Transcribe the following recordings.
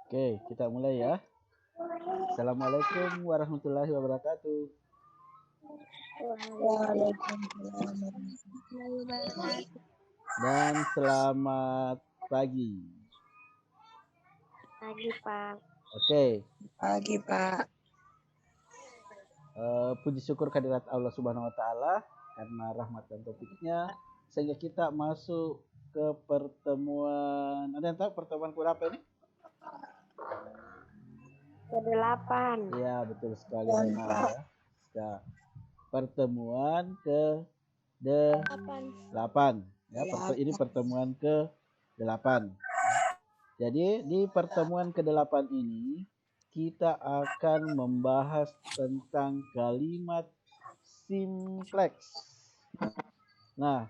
Oke, kita mulai ya. Assalamualaikum warahmatullahi wabarakatuh. Dan selamat pagi. Pagi, Pak. Oke. Pagi, Pak. Puji syukur kehadirat Allah Subhanahu wa taala karena rahmat dan taufiknya sehingga kita masuk ke pertemuan. Ada yang tahu pertemuan berapa ini? Ke-8. Iya, betul sekali. Ya. Pertemuan ke-8. Ya, ini pertemuan ke-8. Jadi di pertemuan ke-8 ini kita akan membahas tentang kalimat simplex. Nah,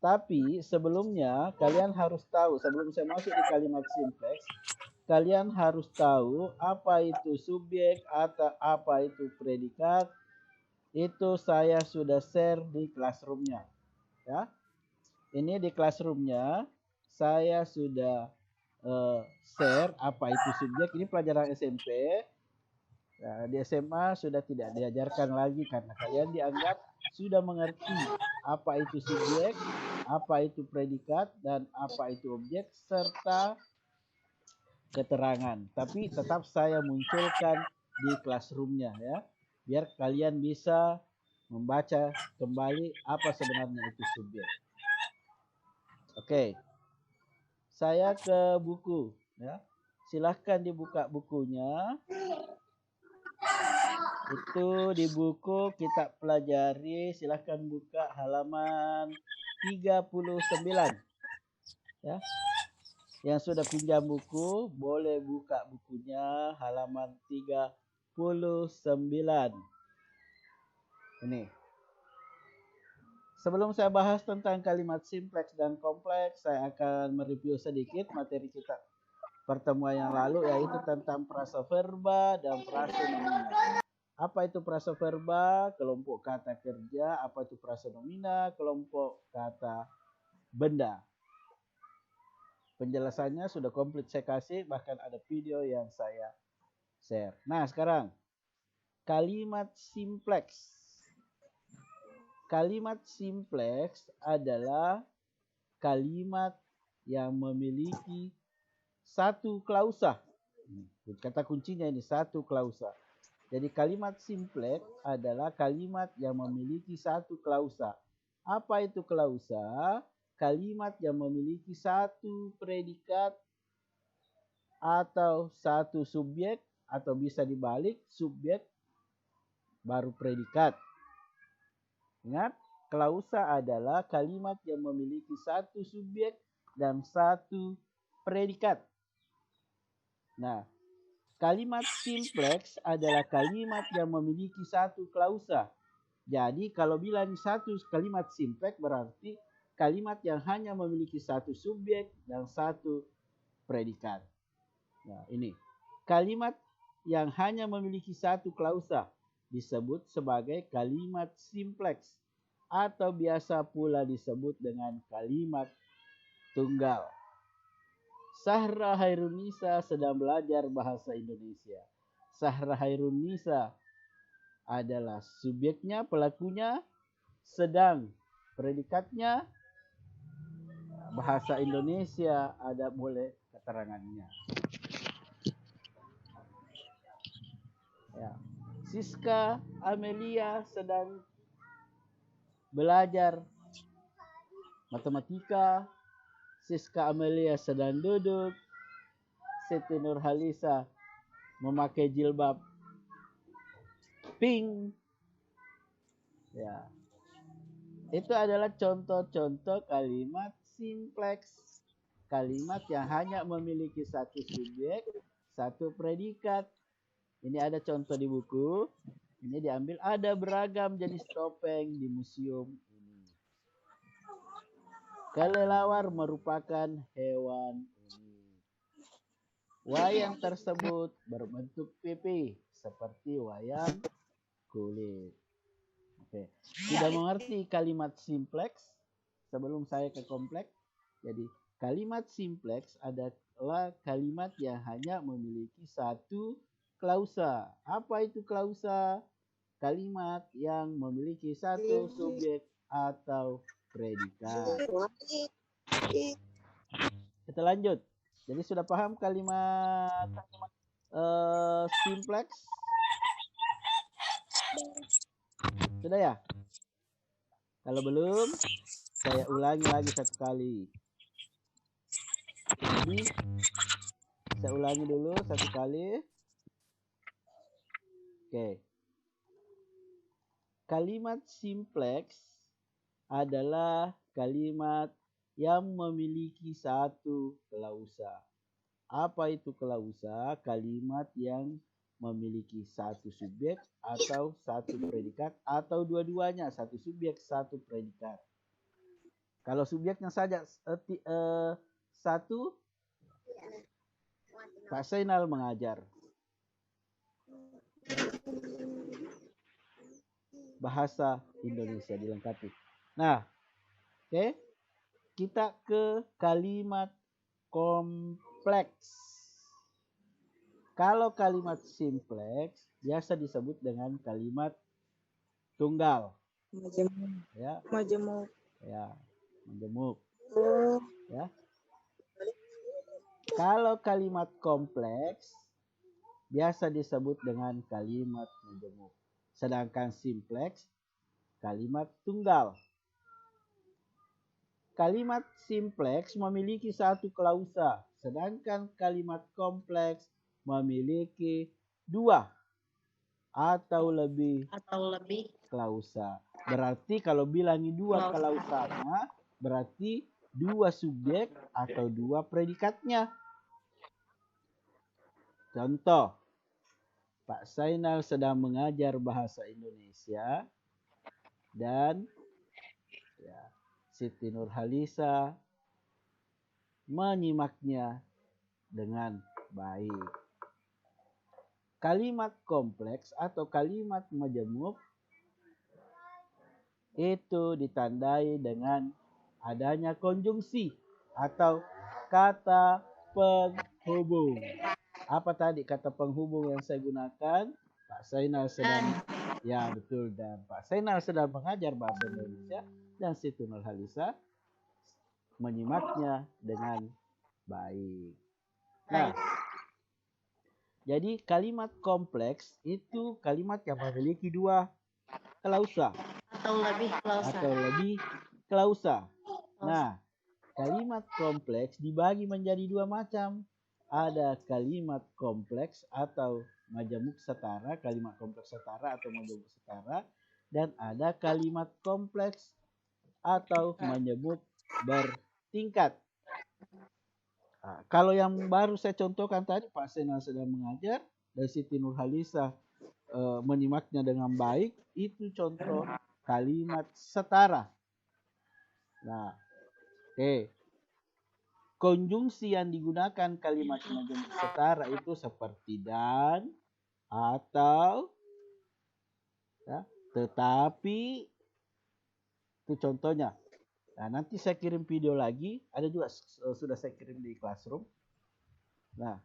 tapi sebelumnya kalian harus tahu, sebelum saya masuk di kalimat simplex, kalian harus tahu apa itu subjek atau apa itu predikat. Itu saya sudah share di classroom-nya. Ya. Ini di classroom-nya saya sudah share apa itu subjek. Ini pelajaran SMP. Nah, di SMA sudah tidak diajarkan lagi karena kalian dianggap sudah mengerti apa itu subjek, apa itu predikat, dan apa itu objek serta keterangan. Tapi tetap saya munculkan di classroom-nya ya, biar kalian bisa membaca kembali apa sebenarnya itu subjek. Oke, saya ke buku ya. Silahkan dibuka bukunya. Itu di buku kita pelajari, silahkan buka halaman 39 ya. Yang sudah pinjam buku boleh buka bukunya halaman 39. Ini. Sebelum saya bahas tentang kalimat simpleks dan kompleks, saya akan mereview sedikit materi kita pertemuan yang lalu, yaitu tentang frasa verba dan frasa nomina. Apa itu frasa verba? Kelompok kata kerja. Apa itu frasa nomina? Kelompok kata benda. Penjelasannya sudah komplit saya kasih, bahkan ada video yang saya share. Nah, sekarang kalimat simpleks. Kalimat simpleks adalah kalimat yang memiliki satu klausa. Kata kuncinya ini satu klausa. Jadi kalimat simpleks adalah kalimat yang memiliki satu klausa. Apa itu klausa? Kalimat yang memiliki satu predikat atau satu subjek, atau bisa dibalik, subjek baru predikat. Ingat, klausa adalah kalimat yang memiliki satu subjek dan satu predikat. Nah, kalimat simpleks adalah kalimat yang memiliki satu klausa. Jadi kalau bilang satu kalimat simpleks berarti kalimat yang hanya memiliki satu subjek dan satu predikat. Nah, ini. Kalimat yang hanya memiliki satu klausa disebut sebagai kalimat simpleks atau biasa pula disebut dengan kalimat tunggal. Sahra Hairunisa sedang belajar bahasa Indonesia. Sahra Hairunisa adalah subjeknya, pelakunya, sedang predikatnya, bahasa Indonesia ada boleh keterangannya. Ya. Siska Amelia sedang belajar matematika. Siska Amelia sedang duduk. Siti Nurhalisa memakai jilbab pink. Ya. Itu adalah contoh-contoh kalimat simpleks. Kalimat yang hanya memiliki satu subjek, satu predikat. Ini ada contoh di buku. Ini diambil, ada beragam jenis topeng di museum ini. Kelelawar merupakan hewan unik. Wayang tersebut berbentuk pipi seperti wayang kulit. Oke. Sudah mengerti kalimat simpleks sebelum saya ke kompleks? Jadi kalimat simpleks ada adalah kalimat yang hanya memiliki satu klausa. Apa itu klausa? Kalimat yang memiliki satu subjek atau predikat. Kita lanjut. Jadi sudah paham kalimat simplex? Sudah ya? Kalau belum, saya ulangi lagi satu kali. Jadi, saya ulangi dulu satu kali. Oke. Kalimat simplex adalah kalimat yang memiliki satu klausa. Apa itu klausa? Kalimat yang memiliki satu subjek atau satu predikat atau dua-duanya, satu subjek, satu predikat. Kalau subjeknya saja satu, Pak Zainal mengajar. Bahasa Indonesia dilengkapi. Nah, oke. Kita ke kalimat kompleks. Kalau kalimat simplex biasa disebut dengan kalimat tunggal. Majemuk. Ya. Majemuk. Ya, majemuk. Ya. Kalau kalimat kompleks biasa disebut dengan kalimat majemuk. Sedangkan simplex kalimat tunggal. Kalimat simplex memiliki satu klausa, sedangkan kalimat kompleks memiliki dua atau lebih klausa. Berarti kalau bilang dua klausanya, berarti dua subjek atau dua predikatnya. Contoh, Pak Zainal sedang mengajar bahasa Indonesia dan Siti Nurhalisa menyimaknya dengan baik. Kalimat kompleks atau kalimat majemuk itu ditandai dengan adanya konjungsi atau kata penghubung. Apa tadi kata penghubung yang saya gunakan? Pak Zainal sedang, ya betul, dan Pak Zainal sedang mengajar bahasa Indonesia dan Siti Nurhalisa menyimaknya dengan baik. Nah, jadi kalimat kompleks itu kalimat yang memiliki dua klausa atau lebih klausa. Nah, kalimat kompleks dibagi menjadi dua macam. Ada kalimat kompleks atau majemuk setara, kalimat kompleks setara atau majemuk setara, dan ada kalimat kompleks atau majemuk bertingkat. Nah, kalau yang baru saya contohkan tadi, Pak Zainal sedang mengajar dan Siti Nurhalisa menyimaknya dengan baik, itu contoh kalimat setara. Nah, oke. Konjungsi yang digunakan kalimat majemuk setara itu seperti dan, atau, ya, tetapi, itu contohnya. Nah, nanti saya kirim video lagi, ada juga sudah saya kirim di Classroom. Nah,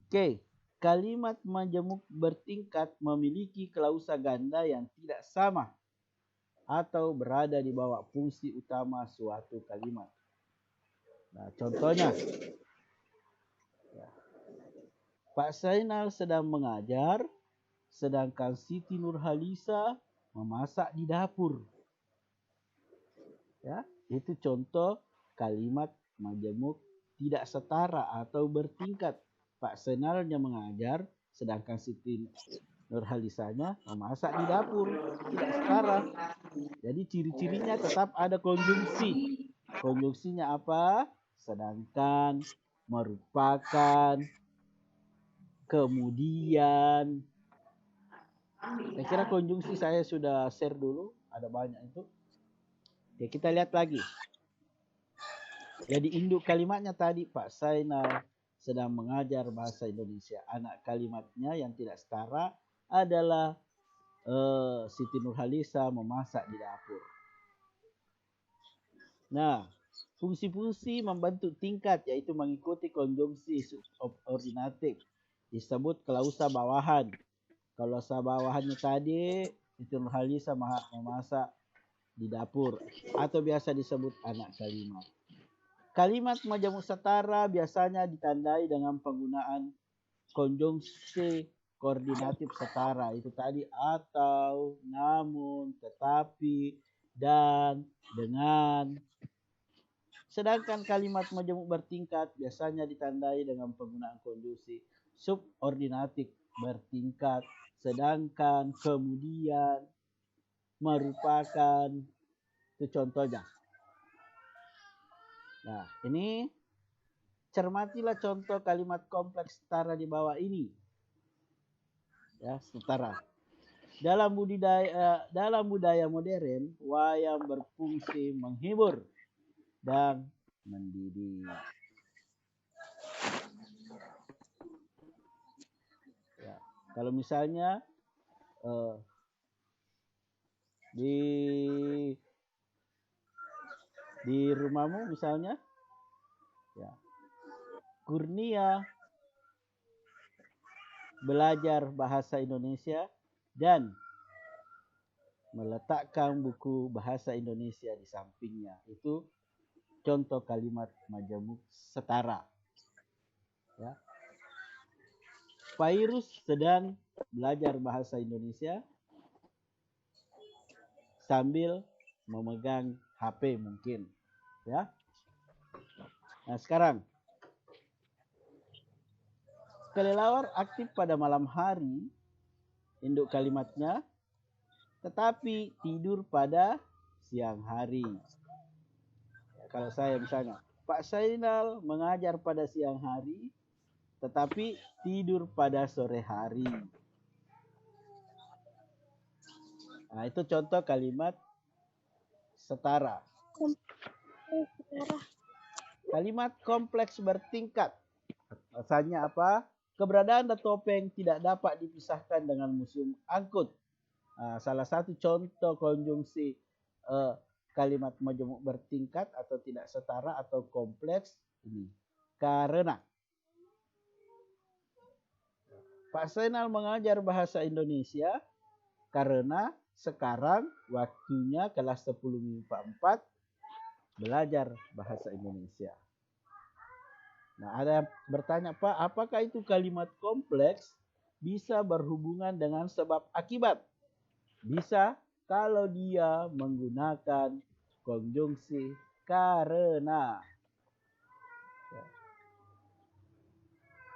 oke. Kalimat majemuk bertingkat memiliki klausa ganda yang tidak sama atau berada di bawah fungsi utama suatu kalimat. Nah, contohnya, Pak Zainal sedang mengajar, sedangkan Siti Nurhalisa memasak di dapur. Ya, itu contoh kalimat majemuk tidak setara atau bertingkat. Pak Zainalnya mengajar, sedangkan Siti Nurhalisanya memasak di dapur, tidak setara. Jadi ciri-cirinya tetap ada konjungsi. Konjungsinya apa? Sedangkan, merupakan, kemudian. Saya kira konjungsi saya sudah share dulu, ada banyak itu. Oke, kita lihat lagi. Jadi induk kalimatnya tadi, Pak Zainal sedang mengajar bahasa Indonesia. Anak kalimatnya yang tidak setara adalah Siti Nurhalisa memasak di dapur. Nah, Fungsi-fungsi membentuk tingkat yaitu mengikuti konjungsi subordinatif disebut klausa bawahan. Klausa bawahannya tadi itu Nurhalisa memasak di dapur atau biasa disebut anak kalimat. Kalimat majemuk setara biasanya ditandai dengan penggunaan konjungsi koordinatif setara. Itu tadi atau, namun, tetapi, dan, dengan. Sedangkan kalimat majemuk bertingkat biasanya ditandai dengan penggunaan konjungsi subordinatif bertingkat, sedangkan, kemudian, merupakan. Itu contohnya. Nah, ini cermatilah contoh kalimat kompleks setara di bawah ini. Ya, setara. Dalam budaya modern, wayang berfungsi menghibur dan mendidik. Ya, kalau misalnya di rumahmu misalnya, ya, Kurnia belajar bahasa Indonesia dan meletakkan buku bahasa Indonesia di sampingnya. Itu contoh kalimat majemuk setara. Ya. Fairuz sedang belajar bahasa Indonesia sambil memegang HP mungkin, ya. Nah, sekarang kelelawar aktif pada malam hari, induk kalimatnya, tetapi tidur pada siang hari. Ya, kalau saya misalnya, Pak Sainal mengajar pada siang hari, tetapi tidur pada sore hari. Nah, itu contoh kalimat setara. Kalimat kompleks bertingkat. Asalnya apa? Keberadaan topeng tidak dapat dipisahkan dengan museum angkut. Nah, salah satu contoh konjungsi kalimat majemuk bertingkat atau tidak setara atau kompleks ini. Karena Pak Zainal mengajar bahasa Indonesia karena sekarang waktunya kelas 10 MIPA 4 belajar bahasa Indonesia. Nah, ada yang bertanya, Pak, apakah itu kalimat kompleks bisa berhubungan dengan sebab akibat? Bisa kalau dia menggunakan konjungsi karena.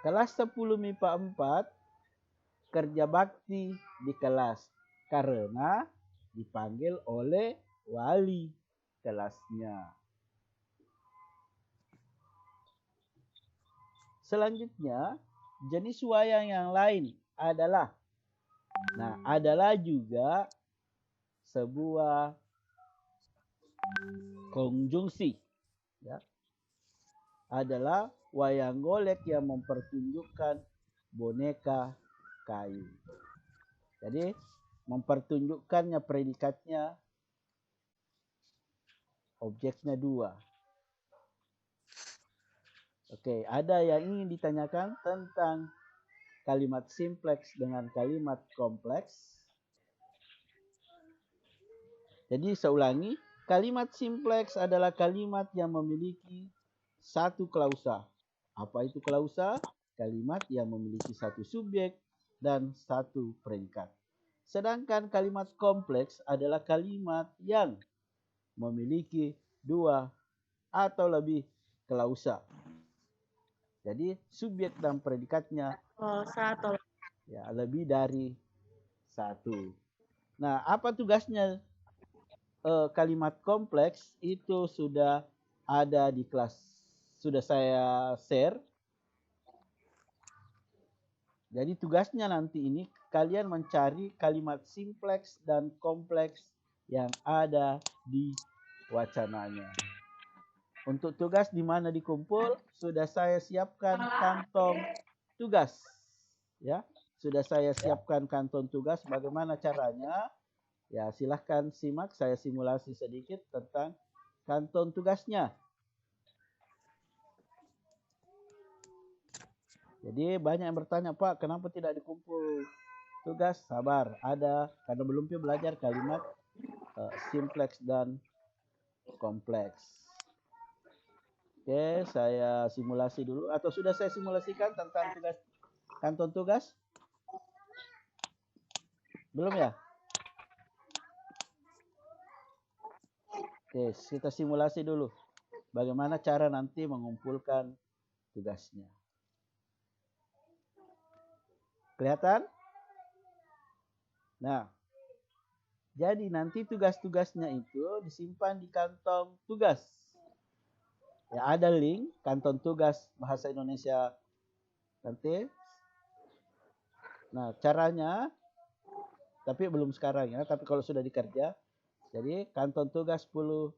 Kelas 10 MIPA 4 kerja bakti di kelas karena dipanggil oleh wali kelasnya. Selanjutnya, jenis wayang yang lain adalah, adalah juga sebuah konjungsi. Ya. Adalah wayang golek yang mempertunjukkan boneka kayu. Jadi, mempertunjukkannya predikatnya, objeknya 2. Oke, ada yang ingin ditanyakan tentang kalimat simpleks dengan kalimat kompleks? Jadi saya ulangi, kalimat simpleks adalah kalimat yang memiliki satu klausa. Apa itu klausa? Kalimat yang memiliki satu subjek dan satu predikat. Sedangkan kalimat kompleks adalah kalimat yang memiliki 2 atau lebih klausa. Jadi subjek dan predikatnya ya lebih dari 1. Nah, apa tugasnya kalimat kompleks? Itu sudah ada di kelas, sudah saya share. Jadi tugasnya nanti ini kalian mencari kalimat simpleks dan kompleks yang ada di wacananya. Untuk tugas di mana dikumpul, sudah saya siapkan kantong tugas. Ya, sudah saya siapkan kantong tugas. Bagaimana caranya? Ya, silahkan simak, saya simulasi sedikit tentang kantong tugasnya. Jadi banyak yang bertanya, Pak, kenapa tidak dikumpul tugas? Sabar, ada, karena belum belajar kalimat simplex dan kompleks. Oke, saya simulasi dulu. Atau sudah saya simulasikan tentang tugas kanton tugas? Belum ya? Oke, kita simulasi dulu. Bagaimana cara nanti mengumpulkan tugasnya. Kelihatan? Nah, jadi nanti tugas-tugasnya itu disimpan di kantong tugas. Ya, ada link kantong tugas bahasa Indonesia nanti. Nah, caranya, tapi belum sekarang ya, tapi kalau sudah dikerja, jadi kantong tugas 10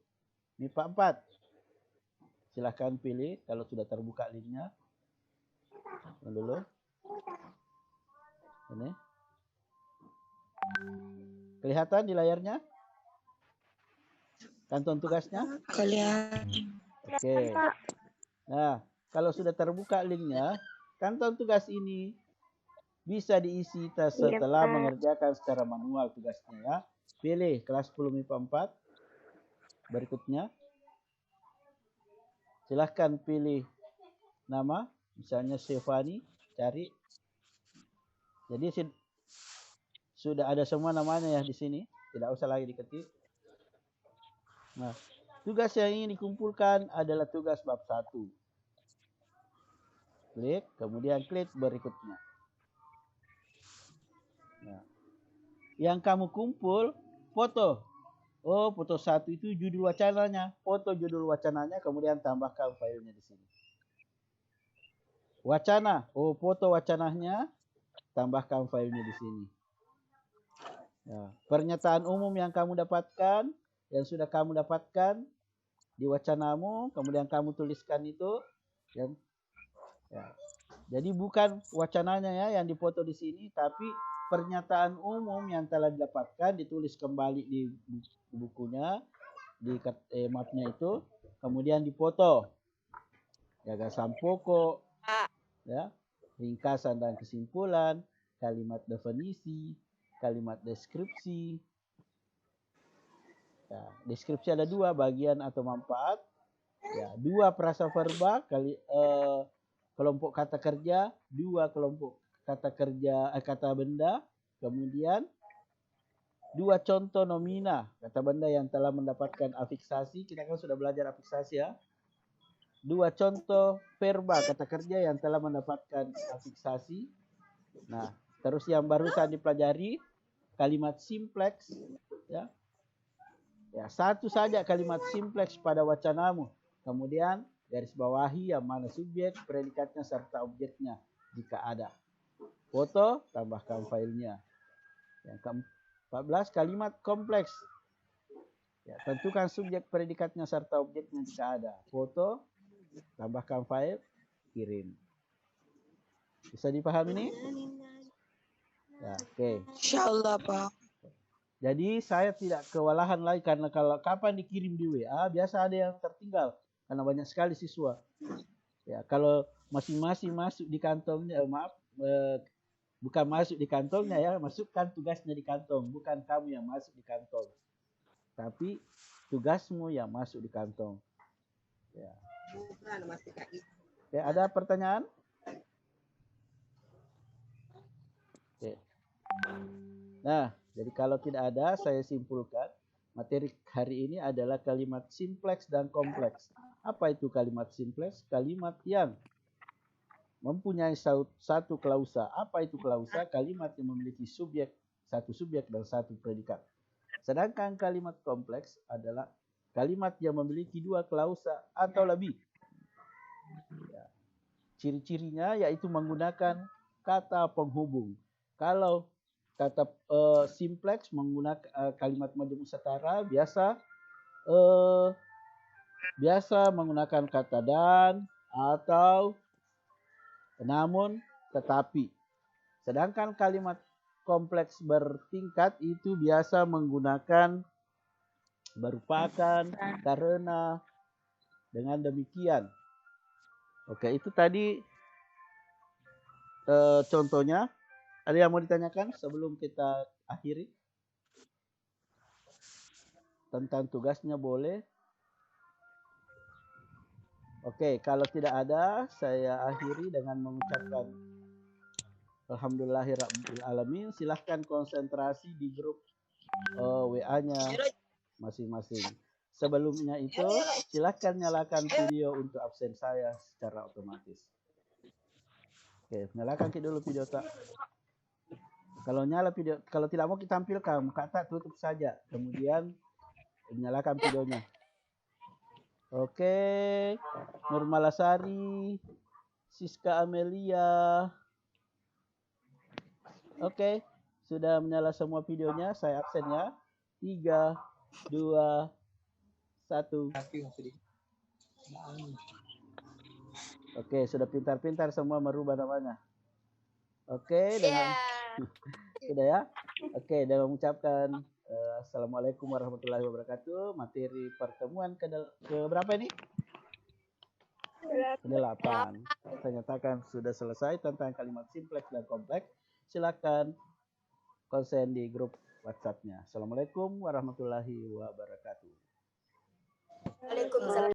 MIPA 4. Silahkan pilih kalau sudah terbuka linknya. Dulu. Ini. Kelihatan di layarnya? Kantong tugasnya? Kelihatan. Oke. Nah, kalau sudah terbuka linknya, kantong tugas ini bisa diisi setelah mengerjakan secara manual tugasnya ya. Pilih kelas 10 MIPA 4. Berikutnya. Silahkan pilih nama, misalnya Stefani, cari. Jadi sudah ada semua namanya ya di sini, tidak usah lagi diketik. Nah, tugas yang ingin dikumpulkan adalah tugas bab 1. Klik, kemudian klik berikutnya. Nah, yang kamu kumpul foto. Oh, foto 1 itu judul wacananya. Foto judul wacananya, kemudian tambahkan filenya di sini. Wacana. Oh, foto wacananya, tambahkan filenya di sini. Nah, pernyataan umum yang kamu dapatkan, yang sudah kamu dapatkan di wacanamu, kemudian kamu tuliskan itu. Ya. Jadi bukan wacananya ya yang dipoto di sini, tapi pernyataan umum yang telah didapatkan ditulis kembali di bukunya, di mapnya itu, kemudian dipoto. Ya, gagasan pokok, ya, ringkasan dan kesimpulan, kalimat definisi, kalimat deskripsi. Ya, deskripsi ada 2, bagian atau manfaat. Ya, 2 prasaverba kelompok kata kerja, 2 kelompok kata kerja kata benda, kemudian 2 contoh nomina kata benda yang telah mendapatkan afiksasi. Kita kan sudah belajar afiksasi ya. 2 contoh verba kata kerja yang telah mendapatkan afiksasi. Nah, terus yang barusan dipelajari kalimat simplex ya. Ya, satu saja kalimat simplex pada wacanamu. Kemudian garis bawahi yang mana subjek, predikatnya serta objeknya jika ada. Foto, tambahkan filenya. Yang ke-14 kalimat kompleks. Ya, tentukan subjek, predikatnya serta objeknya jika ada. Foto, tambahkan file, kirim. Bisa dipahami ini? Ya, oke. Insyaallah, Pak. Jadi saya tidak kewalahan lagi karena kalau kapan dikirim di WA biasa ada yang tertinggal karena banyak sekali siswa. Ya, kalau masing-masing masuk di kantongnya, bukan masuk di kantongnya ya, masukkan tugasnya di kantong, bukan kamu yang masuk di kantong. Tapi tugasmu yang masuk di kantong. Ya. Oke, ada pertanyaan? Oke. Nah, jadi kalau tidak ada, saya simpulkan materi hari ini adalah kalimat simplex dan kompleks. Apa itu kalimat simplex? Kalimat yang mempunyai satu klausa. Apa itu klausa? Kalimat yang memiliki satu subjek dan satu predikat. Sedangkan kalimat kompleks adalah kalimat yang memiliki 2 klausa atau lebih. Ya. Ciri-cirinya yaitu menggunakan kata penghubung. Kalau kata simplex menggunakan kalimat majemuk setara biasa menggunakan kata dan atau namun tetapi. Sedangkan kalimat kompleks bertingkat itu biasa menggunakan merupakan, karena, dengan demikian. Oke, itu tadi contohnya, ada yang mau ditanyakan sebelum kita akhiri? Tentang tugasnya boleh. Oke, kalau tidak ada, saya akhiri dengan mengucapkan Alhamdulillahirrahmanirrahim. Silahkan konsentrasi di grup WA-nya masing-masing. Sebelumnya itu, silahkan nyalakan video untuk absen saya secara otomatis. Oke, nyalakan dulu video tak. Kalau nyala video, kalau tidak mau kita tampilkan, kata tutup saja. Kemudian nyalakan videonya. Oke, Nurmalasari, Siska Amelia. Oke, sudah menyala semua videonya. Saya absen ya. 3, 2, 1. Oke, sudah pintar-pintar semua merubah namanya. Oke, dengan sudah ya. Oke, dengan mengucapkan Assalamualaikum warahmatullahi wabarakatuh. Materi pertemuan ke berapa ini? Ke-8. Saya nyatakan sudah selesai tentang kalimat simpleks dan kompleks. Silakan konsen di grup WhatsApp-nya. Assalamualaikum warahmatullahi wabarakatuh. Waalaikumsalam.